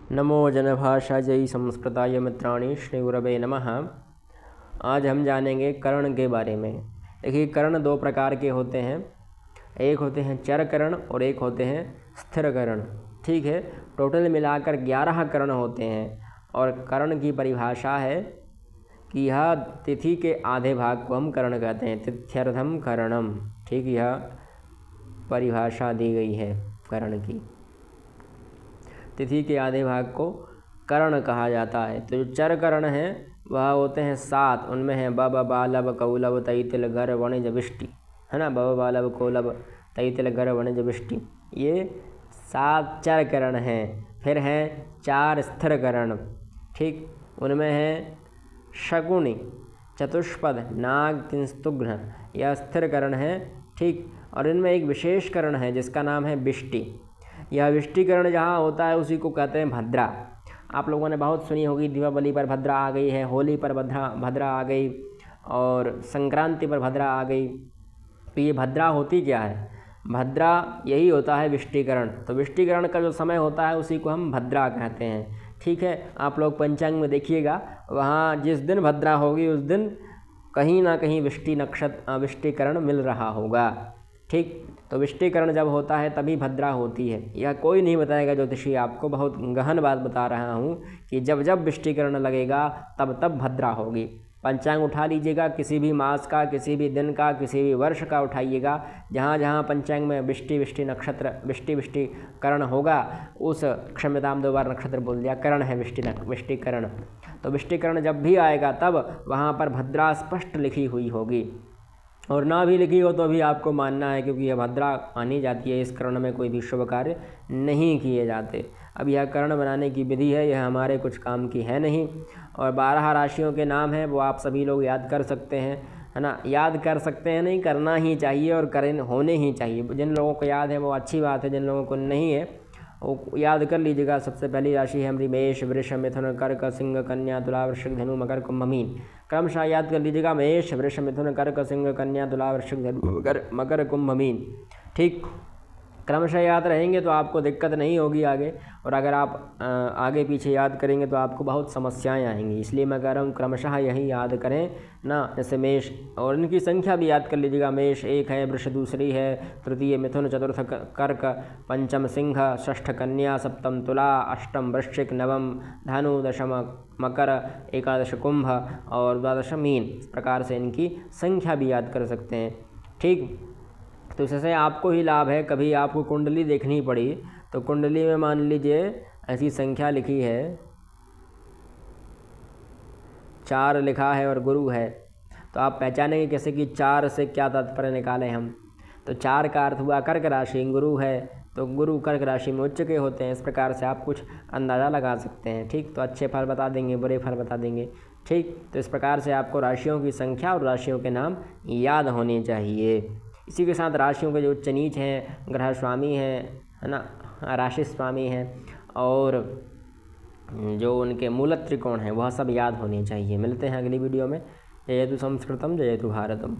नमो जनभाषायै संस्कृताय मित्राणि श्रीगुरवे नमः। आज हम जानेंगे कर्ण के बारे में। देखिए, कर्ण दो प्रकार के होते हैं, एक होते हैं चर कर्ण और एक होते हैं स्थिर कर्ण। ठीक है, टोटल मिलाकर 11 कर्ण होते हैं और कर्ण की परिभाषा है कि यह तिथि के आधे भाग को हम कर्ण कहते हैं, तिथ्यर्थम कर्णम। ठीक, यह परिभाषा दी गई है कर्ण की। तिथि के आधे भाग को कर्ण कहा जाता है। तो जो चर कर्ण हैं वह होते हैं 7, उनमें हैं बब बालब कौलब तैतिल गर वणिज विष्टि, है ना। बब बालब कौलब तैतिल गर वणिज विष्टि, ये 7 चर कर्ण हैं। फिर हैं 4 स्थिर कर्ण। ठीक, उनमें हैं शकुनि, चतुष्पद, नाग, तिंस्तुघ्न, यह स्थिर कर्ण है। ठीक, और इनमें एक विशेष कर्ण है जिसका नाम है विष्टि। यह विष्टिकरण जहाँ होता है उसी को कहते हैं भद्रा। आप लोगों ने बहुत सुनी होगी, दीपावली पर भद्रा आ गई है, होली पर भद्रा आ गई और संक्रांति पर भद्रा आ गई। तो ये भद्रा होती क्या है? भद्रा यही होता है विष्टिकरण। तो विष्टिकरण का जो समय होता है उसी को हम भद्रा कहते हैं। ठीक है, आप लोग पंचांग में देखिएगा, वहाँ जिस दिन भद्रा होगी उस दिन कहीं ना कहीं विष्टिकरण मिल रहा होगा। ठीक, तो विष्टिकरण जब होता है तभी भद्रा होती है। यह कोई नहीं बताएगा ज्योतिषी, आपको बहुत गहन बात बता रहा हूँ कि जब जब विष्टिकरण लगेगा तब तब भद्रा होगी। पंचांग उठा लीजिएगा, किसी भी मास का, किसी भी दिन का, किसी भी वर्ष का उठाइएगा, जहाँ जहाँ पंचांग में विष्टि नक्षत्र विष्टिकरण होगा, उस क्षम्यताम 2 बार नक्षत्र बोल दिया, करण है विष्टिकरण। तो विष्टिकरण जब भी आएगा तब वहाँ पर भद्रा स्पष्ट लिखी हुई होगी, और ना भी लिखी हो तो भी आपको मानना है, क्योंकि यह भद्रा मानी जाती है। इस कर्ण में कोई भी शुभ कार्य नहीं किए जाते। अब यह कर्ण बनाने की विधि है, यह हमारे कुछ काम की है नहीं। और 12 राशियों के नाम हैं, वो आप सभी लोग याद कर सकते हैं, है ना। याद कर सकते हैं नहीं, करना ही चाहिए और करें होने ही चाहिए। जिन लोगों को याद है वो अच्छी बात है, जिन लोगों को नहीं है वो याद कर लीजिएगा। सबसे पहली राशि है हमारी मेष, वृष, मिथुन, कर्क, सिंह, कन्या, तुला, वृश्चिक, धनु, मकर, कुंभ, मीन। क्रमशः याद कर लीजिएगा, मेष, वृष, मिथुन, कर्क, सिंह, कन्या, तुला, वृश्चिक, धनु, मकर, कुंभ, मीन। ठीक, क्रमशः याद रहेंगे तो आपको दिक्कत नहीं होगी आगे। और अगर आप आगे पीछे याद करेंगे तो आपको बहुत समस्याएं आएंगी, इसलिए मैं कह रहा हूँ क्रमशः यही याद करें ना। जैसे मेष, और इनकी संख्या भी याद कर लीजिएगा। मेष 1 है, वृष 2 है, तृतीय मिथुन, चतुर्थ कर्क, पंचम सिंह, षष्ठ कन्या, सप्तम तुला, अष्टम वृश्चिक, नवम धनु, दशम मकर, एकादश कुंभ और द्वादश मीन। इस प्रकार से इनकी संख्या भी याद कर सकते हैं। ठीक, तो इससे आपको ही लाभ है। कभी आपको कुंडली देखनी पड़ी तो कुंडली में मान लीजिए ऐसी संख्या लिखी है, 4 लिखा है और गुरु है, तो आप पहचानेंगे कैसे कि 4 से क्या तात्पर्य निकालें हम। तो 4 का अर्थ हुआ कर्क राशि, गुरु है तो गुरु कर्क राशि में उच्च के होते हैं। इस प्रकार से आप कुछ अंदाज़ा लगा सकते हैं। ठीक, तो अच्छे फल बता देंगे, बुरे फल बता देंगे। ठीक, तो इस प्रकार से आपको राशियों की संख्या और राशियों के नाम याद होने चाहिए। इसी के साथ राशियों के जो उच्च नीच हैं, ग्रह स्वामी हैं, है ना, राशि स्वामी हैं, और जो उनके मूल त्रिकोण हैं वह सब याद होने चाहिए। मिलते हैं अगली वीडियो में। जयतु संस्कृतम, जयतु भारतम।